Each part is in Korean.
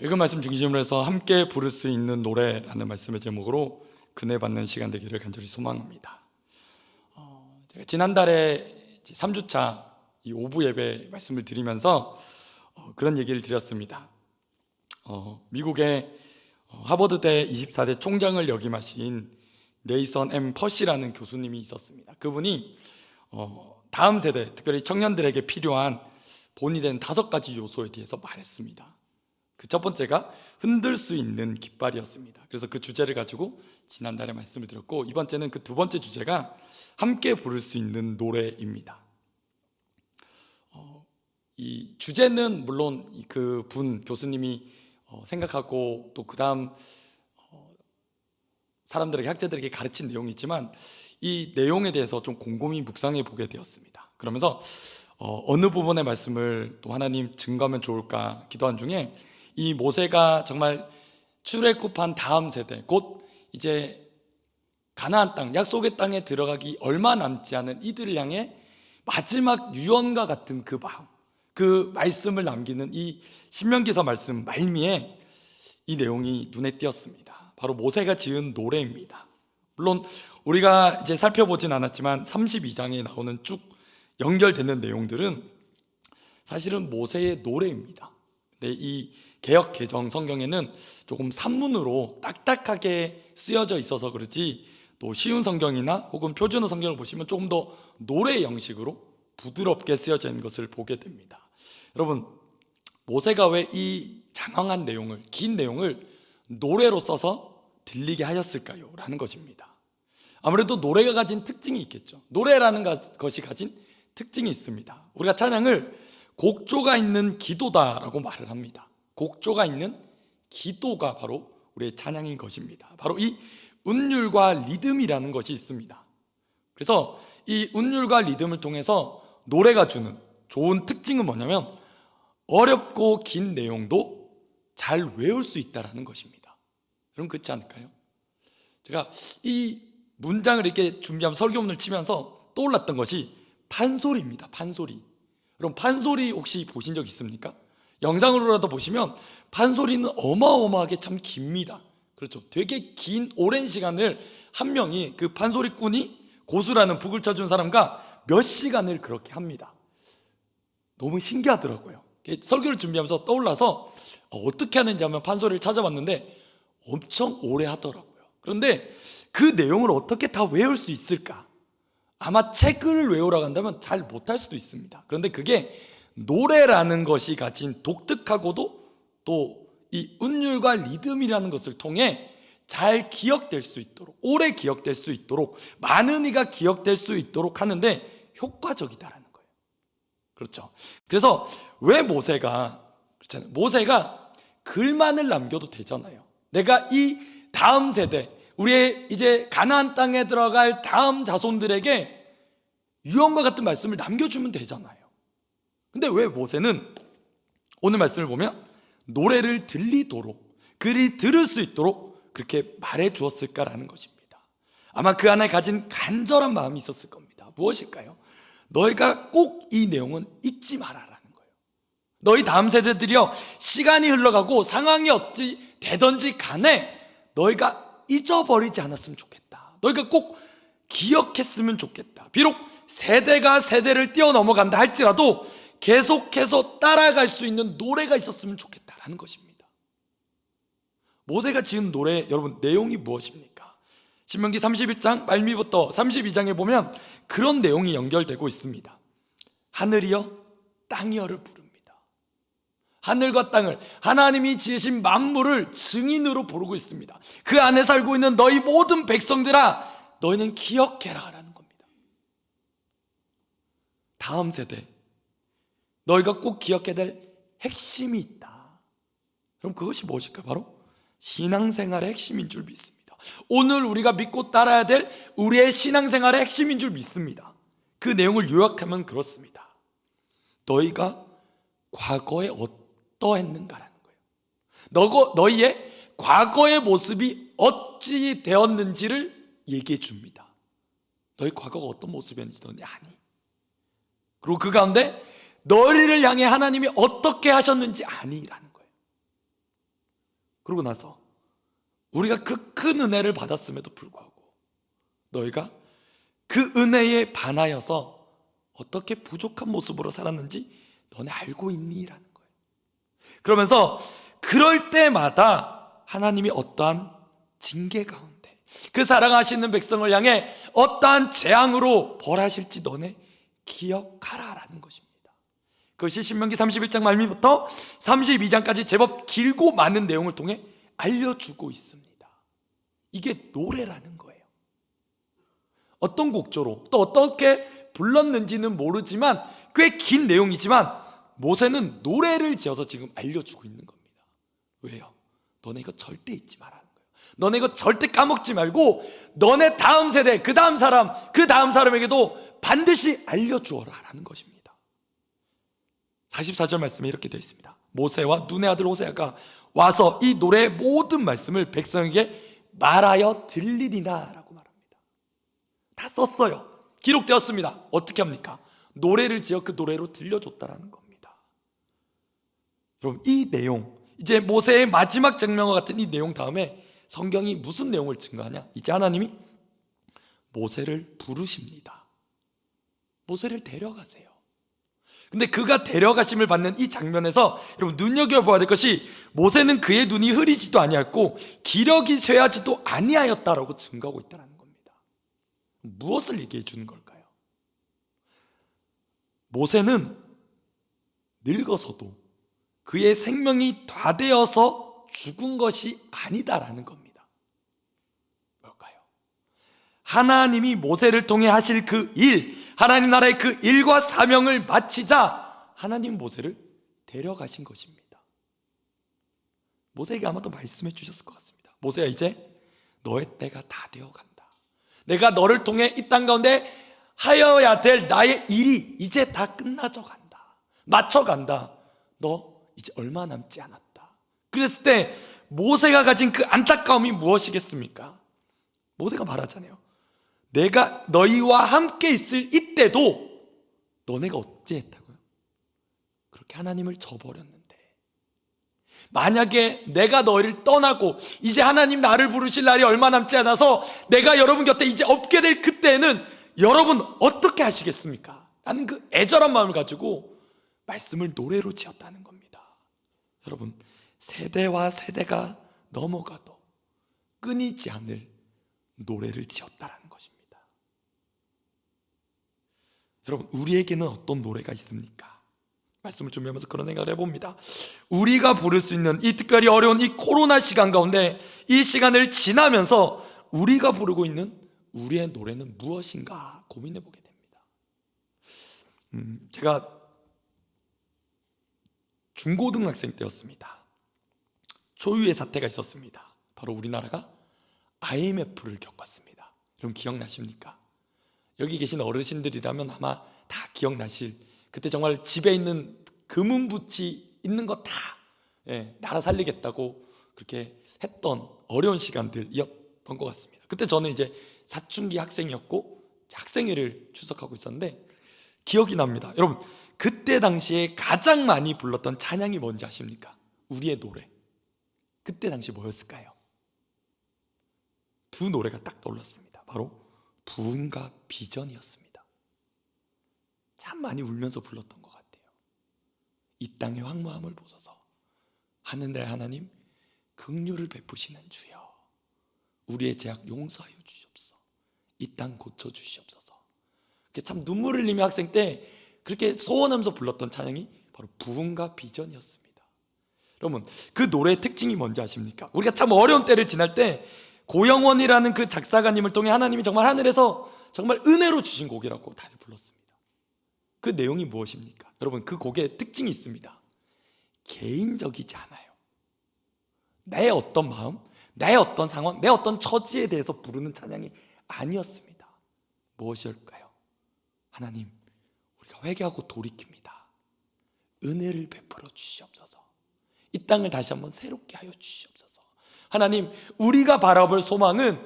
읽은 말씀 중심으로 해서 함께 부를 수 있는 노래라는 말씀의 제목으로 은혜 받는 시간 되기를 간절히 소망합니다. 제가 지난달에 3주차 이 오부 예배 말씀을 드리면서 그런 얘기를 드렸습니다. 미국의 하버드대 24대 총장을 역임하신 네이선 M 퍼시라는 교수님이 있었습니다. 그분이 다음 세대, 특별히 청년들에게 필요한 본이 된 5가지 요소에 대해서 말했습니다. 그 첫 번째가 흔들 수 있는 깃발이었습니다. 그래서 그 주제를 가지고 지난달에 말씀을 드렸고, 이번 주에는 그 두 번째 주제가 함께 부를 수 있는 노래입니다. 이 주제는 물론 그 교수님이 생각하고 또 그 다음 사람들에게, 학자들에게 가르친 내용이 있지만 이 내용에 대해서 좀 곰곰이 묵상해 보게 되었습니다. 그러면서 어느 부분의 말씀을 또 하나님 증거하면 좋을까 기도한 중에 이 모세가 정말 출애굽한 다음 세대, 곧 이제 가나안 땅, 약속의 땅에 들어가기 얼마 남지 않은 이들을 향해 마지막 유언과 같은 그 마음, 그 말씀을 남기는 이 신명기서 말씀 말미에 이 내용이 눈에 띄었습니다. 바로 모세가 지은 노래입니다. 물론 우리가 이제 살펴보진 않았지만 32장에 나오는 쭉 연결되는 내용들은 사실은 모세의 노래입니다. 근데 이 개역 개정 성경에는 조금 산문으로 딱딱하게 쓰여져 있어서 그렇지, 또 쉬운 성경이나 혹은 표준어 성경을 보시면 조금 더 노래 형식으로 부드럽게 쓰여져 있는 것을 보게 됩니다. 여러분, 모세가 왜 이 장황한 내용을, 긴 내용을 노래로 써서 들리게 하였을까요? 라는 것입니다. 아무래도 노래가 가진 특징이 있겠죠. 노래라는 것이 가진 특징이 있습니다. 우리가 찬양을 곡조가 있는 기도다라고 말을 합니다. 곡조가 있는 기도가 바로 우리의 찬양인 것입니다. 바로 이 운율과 리듬이라는 것이 있습니다. 그래서 이 운율과 리듬을 통해서 노래가 주는 좋은 특징은 뭐냐면 어렵고 긴 내용도 잘 외울 수 있다는 것입니다. 여러분, 그렇지 않을까요? 제가 이 문장을 이렇게 준비하면, 설교문을 치면서 떠올랐던 것이 판소리입니다. 판소리. 여러분, 판소리 혹시 보신 적 있습니까? 영상으로라도 보시면 판소리는 어마어마하게 참 깁니다. 그렇죠. 되게 긴 오랜 시간을 한 명이, 그 판소리꾼이, 고수라는 북을 쳐준 사람과 몇 시간을 그렇게 합니다. 너무 신기하더라고요. 설교를 준비하면서 떠올라서 어떻게 하는지 하면 판소리를 찾아봤는데 엄청 오래 하더라고요. 그런데 그 내용을 어떻게 다 외울 수 있을까? 아마 책을 외우라고 한다면 잘 못할 수도 있습니다. 그런데 그게 노래라는 것이 가진 독특하고도 또 이 운율과 리듬이라는 것을 통해 잘 기억될 수 있도록, 오래 기억될 수 있도록, 많은 이가 기억될 수 있도록 하는데 효과적이다라는 거예요. 그렇죠. 그래서 왜 모세가 글만을 남겨도 되잖아요. 내가 이 다음 세대, 우리의 이제 가나안 땅에 들어갈 다음 자손들에게 유언과 같은 말씀을 남겨주면 되잖아요. 근데 왜 모세는 오늘 말씀을 보면 노래를 들리도록, 그리 들을 수 있도록 그렇게 말해 주었을까라는 것입니다. 아마 그 안에 가진 간절한 마음이 있었을 겁니다. 무엇일까요? 너희가 꼭 이 내용은 잊지 마라라는 거예요. 너희 다음 세대들이여, 시간이 흘러가고 상황이 어찌 되든지 간에 너희가 잊어버리지 않았으면 좋겠다. 너희가 꼭 기억했으면 좋겠다. 비록 세대가 세대를 뛰어넘어간다 할지라도 계속해서 따라갈 수 있는 노래가 있었으면 좋겠다라는 것입니다. 모세가 지은 노래, 여러분, 내용이 무엇입니까? 신명기 31장 말미부터 32장에 보면 그런 내용이 연결되고 있습니다. 하늘이여 땅이여를 부릅니다. 하늘과 땅을, 하나님이 지으신 만물을 증인으로 부르고 있습니다. 그 안에 살고 있는 너희 모든 백성들아, 너희는 기억해라 라는 겁니다. 다음 세대, 너희가 꼭 기억해야 될 핵심이 있다. 그럼 그것이 무엇일까? 바로 신앙생활의 핵심인 줄 믿습니다. 오늘 우리가 믿고 따라야 될 우리의 신앙생활의 핵심인 줄 믿습니다. 그 내용을 요약하면 그렇습니다. 너희가 과거에 어떠했는가라는 거예요. 너희의 과거의 모습이 어찌 되었는지를 얘기해 줍니다. 너희 과거가 어떤 모습이었는지 너희 아니. 그리고 그 가운데 너희를 향해 하나님이 어떻게 하셨는지 아니라는 거예요. 그러고 나서 우리가 그 큰 은혜를 받았음에도 불구하고 너희가 그 은혜에 반하여서 어떻게 부족한 모습으로 살았는지 너네 알고 있니? 라는 거예요. 그러면서 그럴 때마다 하나님이 어떠한 징계 가운데 그 사랑하시는 백성을 향해 어떠한 재앙으로 벌하실지 너네 기억하라 라는 것입니다. 그것이 신명기 31장 말미부터 32장까지 제법 길고 많은 내용을 통해 알려주고 있습니다. 이게 노래라는 거예요. 어떤 곡조로 또 어떻게 불렀는지는 모르지만 꽤 긴 내용이지만 모세는 노래를 지어서 지금 알려주고 있는 겁니다. 왜요? 너네 이거 절대 잊지 말라는 거예요. 너네 이거 절대 까먹지 말고 너네 다음 세대, 그 다음 사람, 그 다음 사람에게도 반드시 알려주어라 라는 것입니다. 44절 말씀에 이렇게 되어 있습니다. 모세와 눈의 아들 호세아가 와서 이 노래의 모든 말씀을 백성에게 말하여 들리리라 라고 말합니다. 다 썼어요. 기록되었습니다. 어떻게 합니까? 노래를 지어 그 노래로 들려줬다라는 겁니다. 여러분, 이 내용, 이제 모세의 마지막 장면과 같은 이 내용 다음에 성경이 무슨 내용을 증거하냐? 이제 하나님이 모세를 부르십니다. 모세를 데려가세요. 근데 그가 데려가심을 받는 이 장면에서 여러분 눈여겨보아야 될 것이 모세는 그의 눈이 흐리지도 아니하였고 기력이 쇠하지도 아니하였다라고 증거하고 있다는 겁니다. 무엇을 얘기해 주는 걸까요? 모세는 늙어서도 그의 생명이 다 되어서 죽은 것이 아니다라는 겁니다. 뭘까요? 하나님이 모세를 통해 하실 그 일, 하나님 나라의 그 일과 사명을 마치자 하나님 모세를 데려가신 것입니다. 모세에게 아마도 말씀해 주셨을 것 같습니다. 모세야, 이제 너의 때가 다 되어간다. 내가 너를 통해 이 땅 가운데 하여야 될 나의 일이 이제 다 끝나져 간다. 맞춰간다. 너 이제 얼마 남지 않았다. 그랬을 때 모세가 가진 그 안타까움이 무엇이겠습니까? 모세가 말하잖아요. 내가 너희와 함께 있을 이때도 너네가 어찌했다고요? 그렇게 하나님을 저버렸는데, 만약에 내가 너희를 떠나고 이제 하나님 나를 부르실 날이 얼마 남지 않아서 내가 여러분 곁에 이제 없게 될 그때에는 여러분 어떻게 하시겠습니까? 라는 그 애절한 마음을 가지고 말씀을 노래로 지었다는 겁니다. 여러분, 세대와 세대가 넘어가도 끊이지 않을 노래를 지었다라는 것입니다. 여러분, 우리에게는 어떤 노래가 있습니까? 말씀을 준비하면서 그런 생각을 해봅니다. 우리가 부를 수 있는 이 특별히 어려운 이 코로나 시간 가운데 이 시간을 지나면서 우리가 부르고 있는 우리의 노래는 무엇인가 고민해보게 됩니다. 제가 중고등학생 때였습니다. 초유의 사태가 있었습니다. 바로 우리나라가 IMF를 겪었습니다. 여러분 기억나십니까? 여기 계신 어르신들이라면 아마 다 기억나실, 그때 정말 집에 있는 금은부치 있는 거 다 나라 살리겠다고 그렇게 했던 어려운 시간들이었던 것 같습니다. 그때 저는 이제 사춘기 학생이었고 학생회를 출석하고 있었는데 기억이 납니다. 여러분, 그때 당시에 가장 많이 불렀던 찬양이 뭔지 아십니까? 우리의 노래. 그때 당시 뭐였을까요? 두 노래가 딱 떠올랐습니다. 바로 부흥과 비전이었습니다. 참 많이 울면서 불렀던 것 같아요. 이 땅의 황무함을 보소서. 하늘의 하나님, 긍휼을 베푸시는 주여, 우리의 죄악 용서하여 주시옵소서. 이 땅 고쳐주시옵소서. 참 눈물 흘리며 학생 때 그렇게 소원하면서 불렀던 찬양이 바로 부흥과 비전이었습니다. 여러분, 그 노래의 특징이 뭔지 아십니까? 우리가 참 어려운 때를 지날 때 고영원이라는 그 작사가님을 통해 하나님이 정말 하늘에서 정말 은혜로 주신 곡이라고 다들 불렀습니다. 그 내용이 무엇입니까? 여러분, 그 곡의 특징이 있습니다. 개인적이지 않아요. 내 어떤 마음, 내 어떤 상황, 내 어떤 처지에 대해서 부르는 찬양이 아니었습니다. 무엇일까요? 하나님, 우리가 회개하고 돌이킵니다. 은혜를 베풀어 주시옵소서. 이 땅을 다시 한번 새롭게 하여 주시옵소서. 하나님, 우리가 바라볼 소망은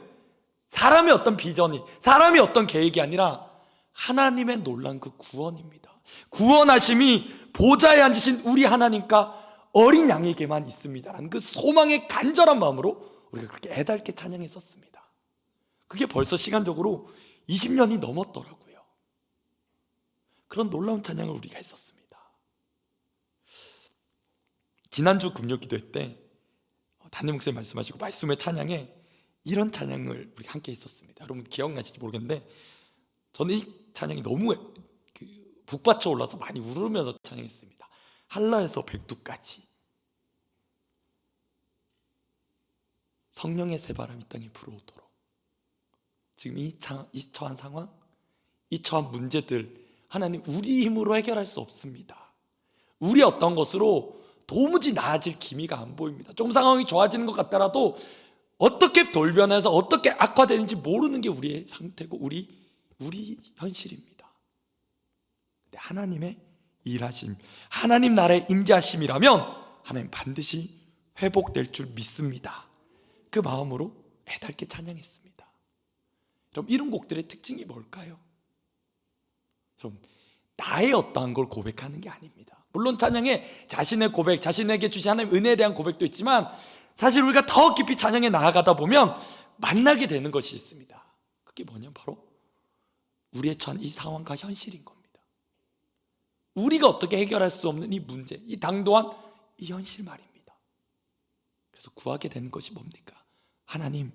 사람의 어떤 비전이, 사람의 어떤 계획이 아니라 하나님의 놀란 그 구원입니다. 구원하심이 보좌에 앉으신 우리 하나님과 어린 양에게만 있습니다라는 그 소망의 간절한 마음으로 우리가 그렇게 애달게 찬양했었습니다. 그게 벌써 시간적으로 20년이 넘었더라고요. 그런 놀라운 찬양을 우리가 했었습니다. 지난주 금요 기도회 때 담임 목사님 말씀하시고 말씀의 찬양에 이런 찬양을 우리 함께 했었습니다. 여러분 기억나실지 모르겠는데 저는 이 찬양이 너무 북받쳐 올라서 많이 울으면서 찬양했습니다. 한라에서 백두까지 성령의 새바람이 땅에 불어오도록. 지금 이 처한 상황, 이 처한 문제들 하나님 우리 힘으로 해결할 수 없습니다. 우리 어떤 것으로 도무지 나아질 기미가 안 보입니다. 조금 상황이 좋아지는 것 같더라도 어떻게 돌변해서 어떻게 악화되는지 모르는 게 우리의 상태고 우리 현실입니다. 근데 하나님의 일하심, 하나님 나라의 임재하심이라면 하나님 반드시 회복될 줄 믿습니다. 그 마음으로 애달게 찬양했습니다. 여러분 이런 곡들의 특징이 뭘까요? 여러분 나의 어떠한 걸 고백하는 게 아닙니다. 물론 찬양에 자신의 고백, 자신에게 주신 하나님 은혜에 대한 고백도 있지만 사실 우리가 더 깊이 찬양에 나아가다 보면 만나게 되는 것이 있습니다. 그게 뭐냐면 바로 우리의 처한 이 상황과 현실인 겁니다. 우리가 어떻게 해결할 수 없는 이 문제, 이 당도한 이 현실 말입니다. 그래서 구하게 되는 것이 뭡니까? 하나님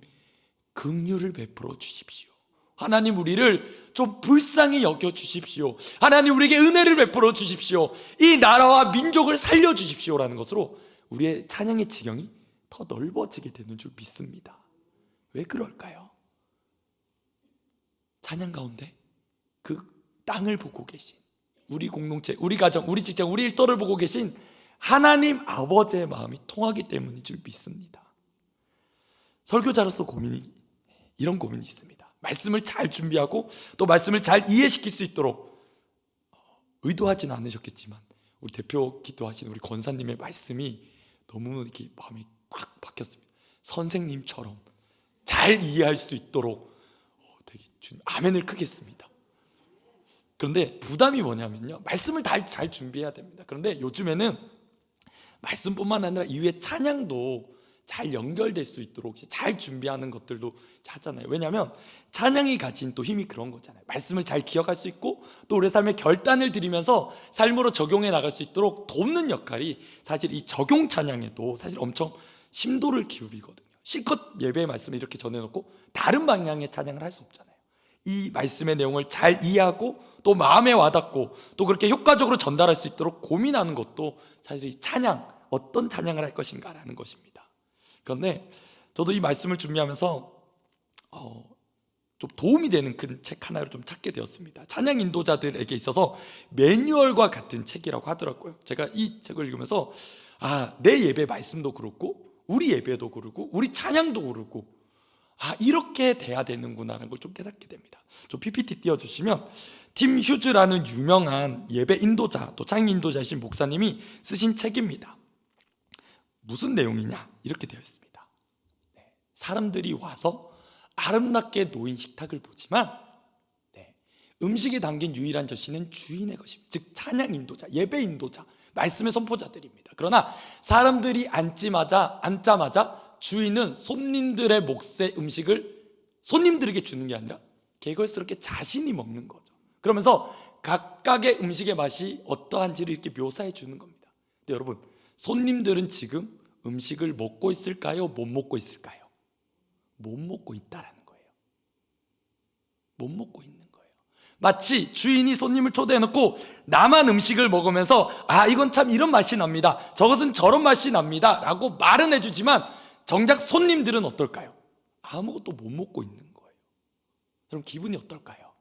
긍휼을 베풀어 주십시오. 하나님 우리를 좀 불쌍히 여겨 주십시오. 하나님 우리에게 은혜를 베풀어 주십시오. 이 나라와 민족을 살려 주십시오라는 것으로 우리의 찬양의 지경이 더 넓어지게 되는 줄 믿습니다. 왜 그럴까요? 찬양 가운데 그 땅을 보고 계신 우리 공동체, 우리 가정, 우리 직장, 우리 일터를 보고 계신 하나님 아버지의 마음이 통하기 때문인 줄 믿습니다. 설교자로서 이런 고민이 있습니다. 말씀을 잘 준비하고 또 말씀을 잘 이해시킬 수 있도록 의도하지는 않으셨겠지만 우리 대표 기도하신 우리 권사님의 말씀이 너무 이렇게 마음이 꽉 박혔습니다. 선생님처럼 잘 이해할 수 있도록 되게 아멘을 크게 했습니다. 그런데 부담이 뭐냐면요, 말씀을 잘 준비해야 됩니다. 그런데 요즘에는 말씀뿐만 아니라 이후에 찬양도 잘 연결될 수 있도록 잘 준비하는 것들도 하잖아요. 왜냐하면 찬양이 가진 또 힘이 그런 거잖아요. 말씀을 잘 기억할 수 있고 또 우리 삶의 결단을 드리면서 삶으로 적용해 나갈 수 있도록 돕는 역할이 사실 이 적용 찬양에도 사실 엄청 심도를 기울이거든요. 실컷 예배의 말씀을 이렇게 전해놓고 다른 방향의 찬양을 할 수 없잖아요. 이 말씀의 내용을 잘 이해하고 또 마음에 와닿고 또 그렇게 효과적으로 전달할 수 있도록 고민하는 것도 사실 이 찬양, 어떤 찬양을 할 것인가라는 것입니다. 그런데 저도 이 말씀을 준비하면서 좀 도움이 되는 큰 책 하나를 좀 찾게 되었습니다. 찬양 인도자들에게 있어서 매뉴얼과 같은 책이라고 하더라고요. 제가 이 책을 읽으면서 내 예배 말씀도 그렇고 우리 예배도 그렇고 우리 찬양도 그렇고 이렇게 돼야 되는구나라는 걸 좀 깨닫게 됩니다. 좀 PPT 띄워주시면 팀 휴즈라는 유명한 예배 인도자 또 찬양 인도자이신 목사님이 쓰신 책입니다. 무슨 내용이냐 이렇게 되어 있습니다. 사람들이 와서 아름답게 놓인 식탁을 보지만 음식에 담긴 유일한 저씨는 주인의 것입니다. 즉 찬양 인도자, 예배 인도자, 말씀의 선포자들입니다. 그러나 사람들이 앉자마자 주인은 손님들의 몫의 음식을 손님들에게 주는 게 아니라 개걸스럽게 자신이 먹는 거죠. 그러면서 각각의 음식의 맛이 어떠한지를 이렇게 묘사해 주는 겁니다. 근데 여러분 손님들은 지금 음식을 먹고 있을까요? 못 먹고 있을까요? 못 먹고 있다라는 거예요. 못 먹고 있는 거예요. 마치 주인이 손님을 초대해놓고 나만 음식을 먹으면서 이건 참 이런 맛이 납니다, 저것은 저런 맛이 납니다 라고 말은 해주지만 정작 손님들은 어떨까요? 아무것도 못 먹고 있는 거예요. 여러분 기분이 어떨까요?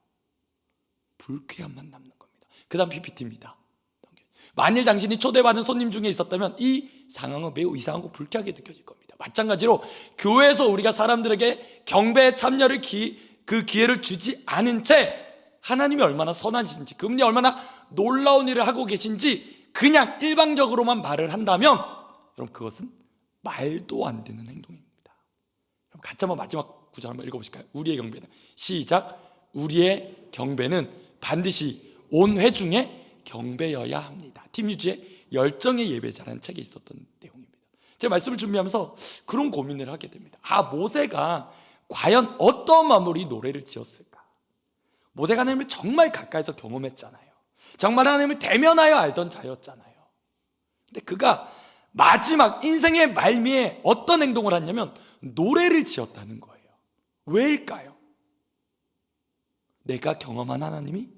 불쾌함만 남는 겁니다. 그 다음 PPT입니다. 만일 당신이 초대받은 손님 중에 있었다면 이 상황은 매우 이상하고 불쾌하게 느껴질 겁니다. 마찬가지로 교회에서 우리가 사람들에게 경배에 참여를 그 기회를 주지 않은 채 하나님이 얼마나 선하신지, 그분이 얼마나 놀라운 일을 하고 계신지 그냥 일방적으로만 말을 한다면 여러분 그것은 말도 안 되는 행동입니다. 그럼 같이 한번 마지막 구절 한번 읽어보실까요? 우리의 경배는 시작. 우리의 경배는 반드시 온 회중에 경배여야 합니다. 팀 유지의 열정의 예배자라는 책에 있었던 내용입니다. 제가 말씀을 준비하면서 그런 고민을 하게 됩니다. 모세가 과연 어떤 마음으로 이 노래를 지었을까? 모세가 하나님을 정말 가까이서 경험했잖아요. 정말 하나님을 대면하여 알던 자였잖아요. 근데 그가 마지막 인생의 말미에 어떤 행동을 했냐면 노래를 지었다는 거예요. 왜일까요? 내가 경험한 하나님이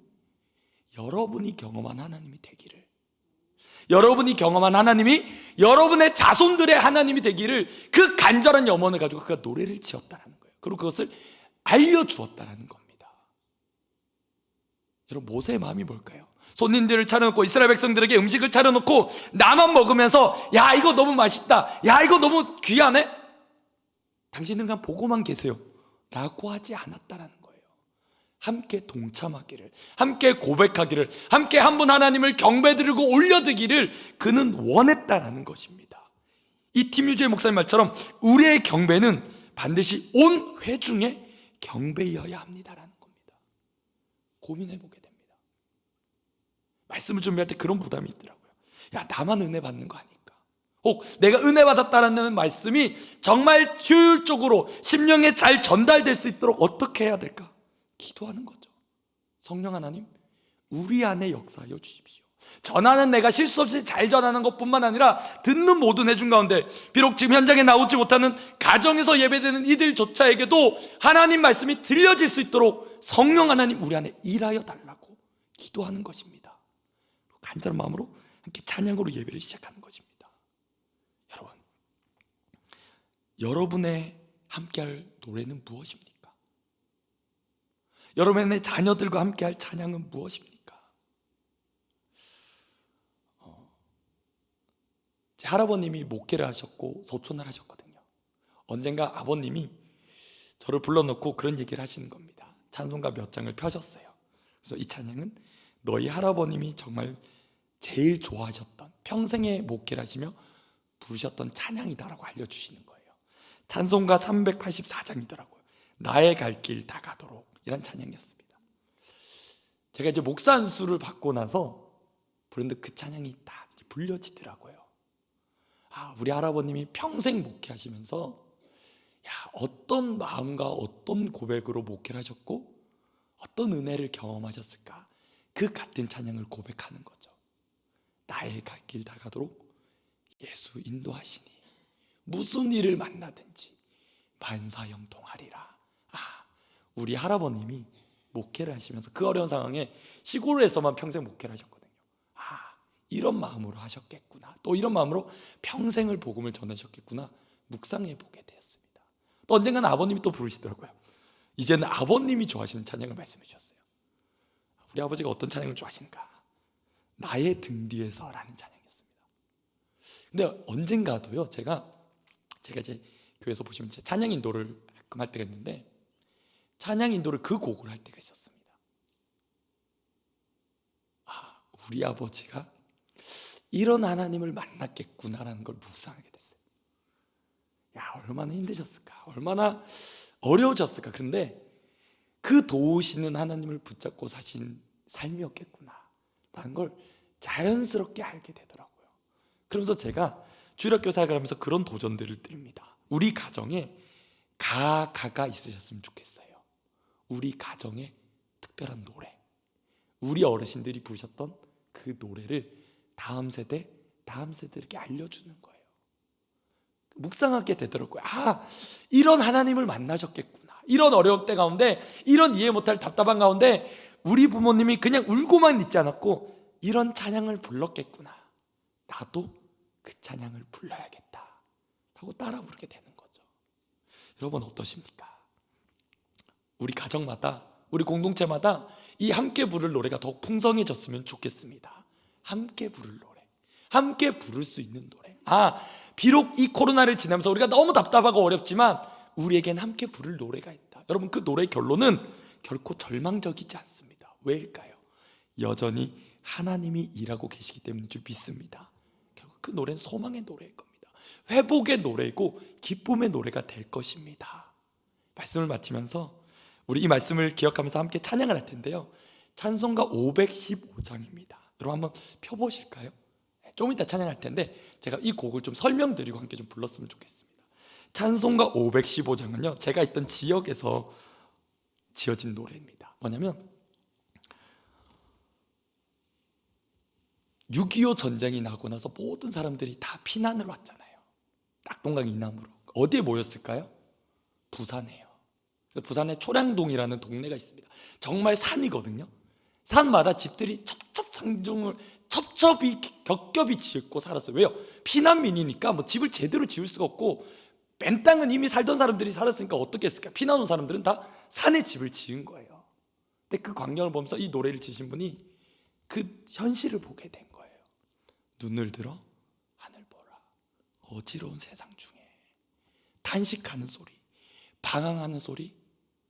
여러분이 경험한 하나님이 되기를, 여러분이 경험한 하나님이 여러분의 자손들의 하나님이 되기를, 그 간절한 염원을 가지고 그가 노래를 지었다는 거예요. 그리고 그것을 알려주었다는 겁니다. 여러분, 모세의 마음이 뭘까요? 손님들을 차려놓고 이스라엘 백성들에게 음식을 차려놓고 나만 먹으면서 야, 이거 너무 맛있다, 야, 이거 너무 귀하네, 당신은 그냥 보고만 계세요 라고 하지 않았다라는 거예요. 함께 동참하기를, 함께 고백하기를, 함께 한 분 하나님을 경배드리고 올려드기를 그는 원했다라는 것입니다. 이 팀유주의 목사님 말처럼 우리의 경배는 반드시 온 회중의 경배여야 합니다라는 겁니다. 고민해보게 됩니다. 말씀을 준비할 때 그런 부담이 있더라고요. 야, 나만 은혜 받는 거 아닐까? 혹 내가 은혜 받았다라는 말씀이 정말 효율적으로 심령에 잘 전달될 수 있도록 어떻게 해야 될까? 기도하는 거죠. 성령 하나님, 우리 안에 역사하여 주십시오. 전하는 내가 실수 없이 잘 전하는 것뿐만 아니라 듣는 모든 회중 가운데 비록 지금 현장에 나오지 못하는 가정에서 예배드리는 이들조차에게도 하나님 말씀이 들려질 수 있도록 성령 하나님 우리 안에 일하여 달라고 기도하는 것입니다. 간절한 마음으로 함께 찬양으로 예배를 시작하는 것입니다. 여러분의 함께할 노래는 무엇입니까? 여러분의 자녀들과 함께할 찬양은 무엇입니까? 제 할아버님이 목회를 하셨고 소촌을 하셨거든요. 언젠가 아버님이 저를 불러놓고 그런 얘기를 하시는 겁니다. 찬송가 몇 장을 펴셨어요. 그래서 이 찬양은 너희 할아버님이 정말 제일 좋아하셨던, 평생에 목회를 하시며 부르셨던 찬양이다라고 알려주시는 거예요. 찬송가 384장이더라고요. 나의 갈 길 다 가도록, 이란 찬양이었습니다. 제가 이제 목사 안수를 받고 나서 부르는데 그 찬양이 딱 불려지더라고요. 우리 할아버님이 평생 목회하시면서 어떤 마음과 어떤 고백으로 목회를 하셨고 어떤 은혜를 경험하셨을까? 그 같은 찬양을 고백하는 거죠. 나의 갈 길 다 가도록 예수 인도하시니 무슨 일을 만나든지 만사형통하리라. 우리 할아버님이 목회를 하시면서 그 어려운 상황에 시골에서만 평생 목회를 하셨거든요. 이런 마음으로 하셨겠구나, 또 이런 마음으로 평생을 복음을 전하셨겠구나 묵상해 보게 되었습니다. 또 언젠가는 아버님이 또 부르시더라고요. 이제는 아버님이 좋아하시는 찬양을 말씀해 주셨어요. 우리 아버지가 어떤 찬양을 좋아하시는가? 나의 등 뒤에서 라는 찬양이었습니다. 근데 언젠가도요, 제가 이제 교회에서 보시면 찬양 인도를 가끔 할 때가 있는데, 찬양 인도를 그 곡을 할 때가 있었습니다. 우리 아버지가 이런 하나님을 만났겠구나라는 걸 묵상하게 됐어요. 얼마나 힘드셨을까, 얼마나 어려우셨을까. 그런데 그 도우시는 하나님을 붙잡고 사신 삶이었겠구나 라는 걸 자연스럽게 알게 되더라고요. 그러면서 제가 주일학교 사역을 하면서 그런 도전들을 드립니다. 우리 가정에 가가 있으셨으면 좋겠어요. 우리 가정에 특별한 노래, 우리 어르신들이 부르셨던 그 노래를 다음 세대에게 알려주는 거예요. 묵상하게 되더라고요. 이런 하나님을 만나셨겠구나. 이런 어려운 때 가운데, 이런 이해 못할 답답한 가운데 우리 부모님이 그냥 울고만 있지 않았고 이런 찬양을 불렀겠구나. 나도 그 찬양을 불러야겠다 라고 따라 부르게 되는 거죠. 여러분 어떠십니까? 우리 가정마다, 우리 공동체마다 이 함께 부를 노래가 더욱 풍성해졌으면 좋겠습니다. 함께 부를 노래, 함께 부를 수 있는 노래. 비록 이 코로나를 지나면서 우리가 너무 답답하고 어렵지만 우리에겐 함께 부를 노래가 있다. 여러분, 그 노래의 결론은 결코 절망적이지 않습니다. 왜일까요? 여전히 하나님이 일하고 계시기 때문인 줄 믿습니다. 결국 그 노래는 소망의 노래일 겁니다. 회복의 노래이고 기쁨의 노래가 될 것입니다. 말씀을 마치면서 우리 이 말씀을 기억하면서 함께 찬양을 할 텐데요, 찬송가 515장입니다. 여러분 한번 펴보실까요? 좀 이따 찬양할 텐데 제가 이 곡을 좀 설명드리고 함께 좀 불렀으면 좋겠습니다. 찬송가 515장은요 제가 있던 지역에서 지어진 노래입니다. 뭐냐면 6.25 전쟁이 나고 나서 모든 사람들이 다 피난을 왔잖아요. 낙동강 이남으로. 어디에 모였을까요? 부산에요. 그래서 부산에 초량동이라는 동네가 있습니다. 정말 산이거든요. 산마다 집들이 첩첩이 겹겹이 짓고 살았어요. 왜요? 피난민이니까 뭐 집을 제대로 지을 수가 없고 맨 땅은 이미 살던 사람들이 살았으니까 어떻게 했을까? 피난 온 사람들은 다 산에 집을 지은 거예요. 근데 그 광경을 보면서 이 노래를 지신 분이 그 현실을 보게 된 거예요. 눈을 들어 하늘 보라. 어지러운 세상 중에 탄식하는 소리, 방황하는 소리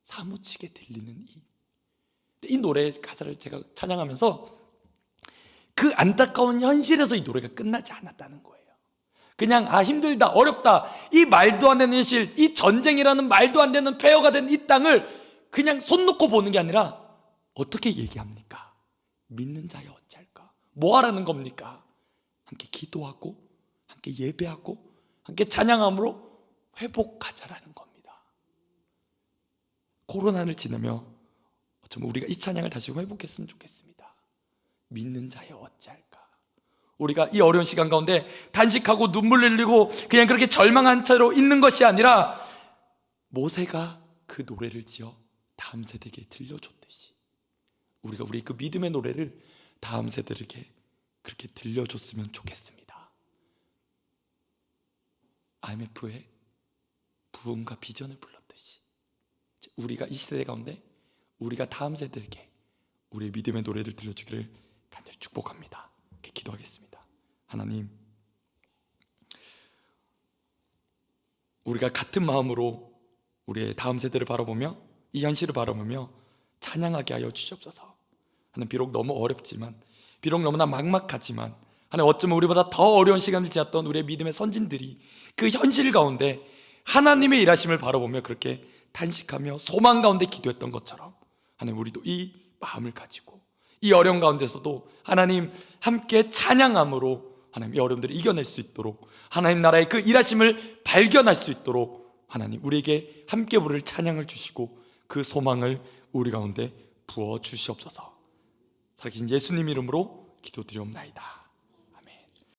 사무치게 들리는 이 노래 가사를 제가 찬양하면서 그 안타까운 현실에서 이 노래가 끝나지 않았다는 거예요. 그냥 힘들다 어렵다 이 말도 안 되는 현실, 이 전쟁이라는 말도 안 되는 폐허가 된 이 땅을 그냥 손 놓고 보는 게 아니라 어떻게 얘기합니까? 믿는 자여 어찌할까? 뭐 하라는 겁니까? 함께 기도하고 함께 예배하고 함께 찬양함으로 회복하자라는 겁니다. 코로나를 지나며 어쩌면 우리가 이 찬양을 다시 회복했으면 좋겠습니다. 믿는 자여 어찌할까? 우리가 이 어려운 시간 가운데 단식하고 눈물 흘리고 그냥 그렇게 절망한 채로 있는 것이 아니라 모세가 그 노래를 지어 다음 세대에게 들려줬듯이 우리가 우리의 그 믿음의 노래를 다음 세대에게 그렇게 들려줬으면 좋겠습니다. IMF의 부흥과 비전을 불렀듯이 우리가 이 시대 가운데 우리가 다음 세대에게 우리의 믿음의 노래를 들려주기를 간절히 축복합니다. 기도하겠습니다. 하나님, 우리가 같은 마음으로 우리의 다음 세대를 바라보며 이 현실을 바라보며 찬양하게 하여 주시옵소서. 하나님, 비록 너무 어렵지만 비록 너무나 막막하지만 하나님, 어쩌면 우리보다 더 어려운 시간을 지났던 우리의 믿음의 선진들이 그 현실 가운데 하나님의 일하심을 바라보며 그렇게 탄식하며 소망 가운데 기도했던 것처럼 하나님, 우리도 이 마음을 가지고 이 어려운 가운데서도 하나님 함께 찬양함으로 하나님 이 어려움들을 이겨낼 수 있도록 하나님 나라의 그 일하심을 발견할 수 있도록 하나님 우리에게 함께 부를 찬양을 주시고 그 소망을 우리 가운데 부어 주시옵소서. 살아계신 예수님 이름으로 기도드리옵나이다.